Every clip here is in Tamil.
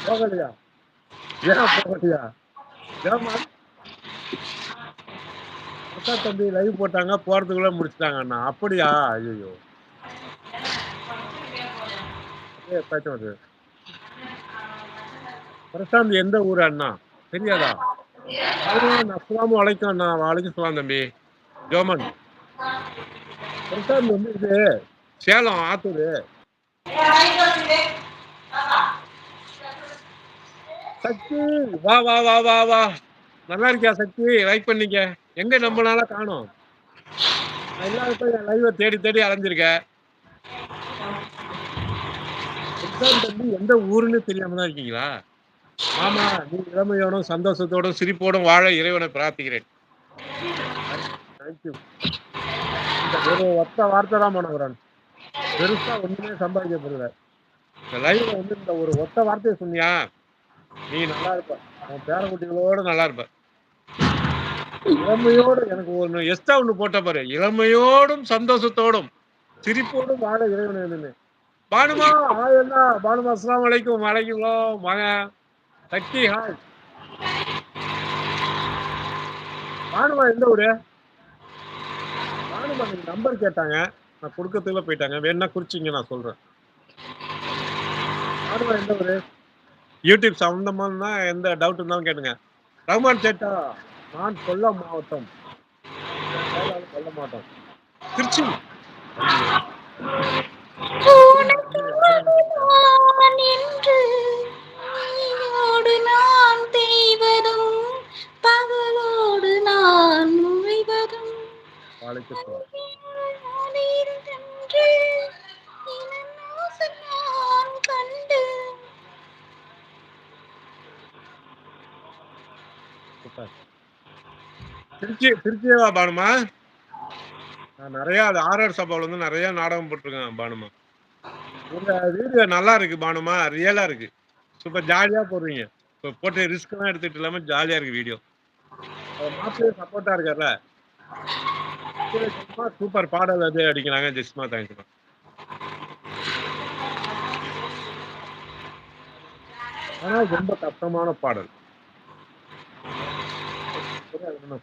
போகலையா? ஏன் போகலையா? ஏம்மா? பிரசாத் தம்பி லைவ் போட்டாங்க, போறதுக்குள்ள முடிச்சுட்டாங்க அண்ணா. அப்படியா? ஐயையோ! அப்படியே எப்பயாச்சும் வருது. பிரசாந்த் எந்த ஊரு அண்ணா? தெரியாதா? அஸ்ஸலாமு அலைக்கும் அண்ணா. வலைக்கும் சலாம் தம்பி. ஜோமன். பிரசாந்த் வந்து இது சேலம் ஆத்தூரு. சக்தி வா வா வா வா வா. நல்லா இருக்கியா சக்தி? லைக் பண்ணிக்க. எங்க ரொம்ப நாளா காணோம்? நான் இல்லாதப்ப என் லைவ தேடி தேடி அலைஞ்சிருக்கேன். பிரசாந்த் தம்பி எந்த ஊருன்னு தெரியாம தான் இருக்கீங்களா? மாமா நீ இளமையோடும், சந்தோஷத்தோடும், சிரிப்போடும் வாழ இறைவனை பிரார்த்திக்கிறேன். தேங்க்யூ. இந்த ஒரு ஒத்த வார்த்தை தான் மனோகரன். பெருசா ஒண்ணுமே சம்பாதிக்க போறதில்ல. இந்த லைவ்ல வந்து இந்த ஒரு ஒத்த வார்த்தையை சொன்னியா, நீ நல்லா இருப்ப. உன் பேரக்குட்டிகளோட நல்லா இருப்ப. இளமையோடு எனக்கு ஒண்ணு எக்ஸ்ட்ரா ஒண்ணு போட்ட பாரு. இளமையோடும், சந்தோஷத்தோடும், சிரிப்போடும் வாழ இறைவனை வேண்டுமே. பானுமா ஹாய் அண்ணா. பானுமா அஸ்ஸலாமு அலைக்கும். வலைக்கும் சலாம். வாங்க. சக்தி ஹாய். பானுமா எந்த ஊரு? பானுமா எனக்கு நம்பர் கேட்டாங்க. நான் குடுக்கறதுக்குள்ள போயிட்டாங்க. வேணும்னா குறிச்சிங்க நான் சொல்றேன். பானுமா எந்த ஊரு? யூடியூப் சம்பந்தமானா எந்த டவுட் இருந்தாலும் கேளுங்க. ரகுமான் சேட்டா நான் கொல்லம் மாவட்டம். கொல்லம் மாவட்டம். திருச்சி. ஐயோ. நான் என்று நீயோடு நான் தேய்வதும் பகலோடு நான் நுழைவதும் வலைக்கும் சலாம். நான் கண்டு சூப்பர். திருச்சியவா பானுமா? நான் நிறைய ஆர்ஆர் சபால வந்து நிறைய நாடகம் போட்டிருக்கேன் பானுமா. உங்க வீடியோ நல்லா இருக்கு பானுமா. ரியலா இருக்கு. சூப்பர் ஜாலியா போடுறீங்க. இப்ப போட்டு ரிஸ்க் எல்லாம் எடுத்துட்டு இல்லாம ஜாலியா இருக்கு வீடியோ. மாப்பிள்ளை சப்போர்ட்டா இருக்கார்ல. சூப்பர் பாடல் அது அடிக்கிறாங்க. ஜெஸ்மா தேங்க்ஸ். ஆனா ரொம்ப கஷ்டமான பாடல்.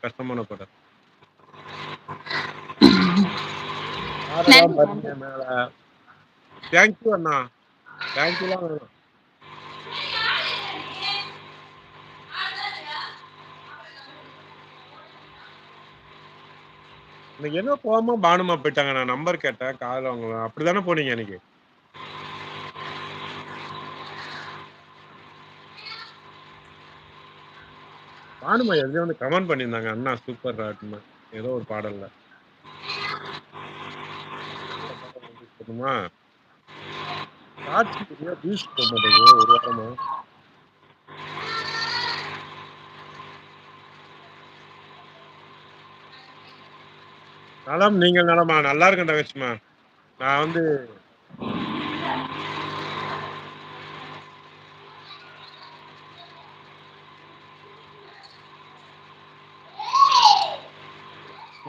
கஷ்டமான பாடல். ஆரெல்லாம் பாருங்க மேல. தேங்க்யூ அண்ணா. தேங்க்யூலாம் வேணும். இன்னைக்கு என்ன போகாம பானுமா போயிட்டாங்க. நான் நம்பர் கேட்டேன். காதுல வாங்கல. அப்படிதானே போனீங்க அன்னைக்கு? பானுமா எதுலயும் வந்து கமெண்ட் பண்ணியிருந்தாங்க. அண்ணா சூப்பர் அப்படின்னு. ஏதோ ஒரு பாடல்ல. சொல்லுமா? காட்சி பீச் போக மாட்டேங்குது ஒரு வாரமா. நலம் நீங்கள் நலமா? நல்லா இருக்கேன் தங்கச்சிமா. நான் வந்து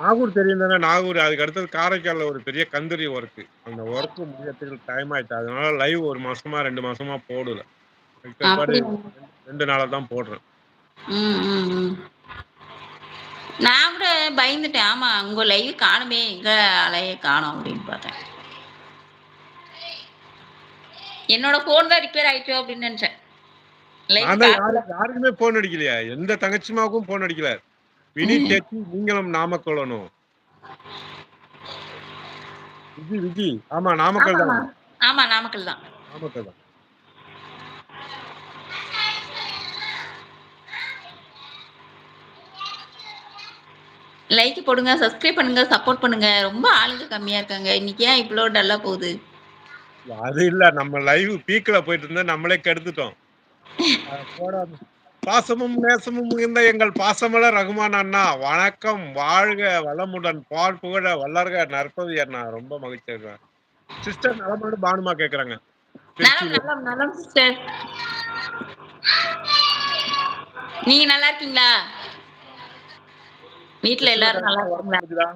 நாகூர் தெரியும் தானே? நாகூர் அதுக்கு அடுத்தது காரைக்கால்ல ஒரு பெரிய கந்தரி ஒர்க். அந்த ஒர்க் முடியறதுக்கு டைம் ஆயிடுச்சு. அதனால லைவ் 1 மாசமா 2 மாசமா போடல. பிற்பாடு 2 நாளா தான் போடுறேன். நான் கூட பயந்துட்டேன். ஆமா உங்க லைவ் காணுமே, எங்க அலைய காணோம் அப்படின்னு பார்த்தேன். என்னோட போன் தான் ரிப்பேர் ஆயிட்டோ அப்படின்னு நினைச்சேன். யாருக்குமே போன் அடிக்கலையா? எந்த தங்கச்சிமாவுக்கும் போன் அடிக்கல. வினி சேச்சி நீங்களும் நாமக்கல்லணும். விஜி ஆமா நாமக்கல் தான். ஆமா நாமக்கல் தான். நாமக்கல் தான். லைக் போடுங்க, சப்ஸ்கிரைப் பண்ணுங்க, சப்போர்ட் பண்ணுங்க. ரொம்ப ஆளுங்க கம்மியா இருக்காங்க. இன்னைக்கு ஏன் இவ்ளோ டல்லா போகுது? அது இல்ல நம்ம லைவ் பீக்ல போயிட்டு இருந்தா நம்மளே கெடுத்துட்டோம். பாசமும் நேசமும் மிகுந்த எங்கள் பாசமலர் ரகுமான் அண்ணா வணக்கம். வாழ்க வளமுடன் பால் புகழ வளர்க நற்பவி அண்ணா. ரொம்ப மகிழ்ச்சியா இருக்கேன். சிஸ்டர் நலமானு பானுமா கேக்குறாங்க. நலம் சிஸ்டர். நீங்க நல்லா இருக்கீங்களா? வீட்ல எல்லாரும் நல்லா இருக்காங்களா?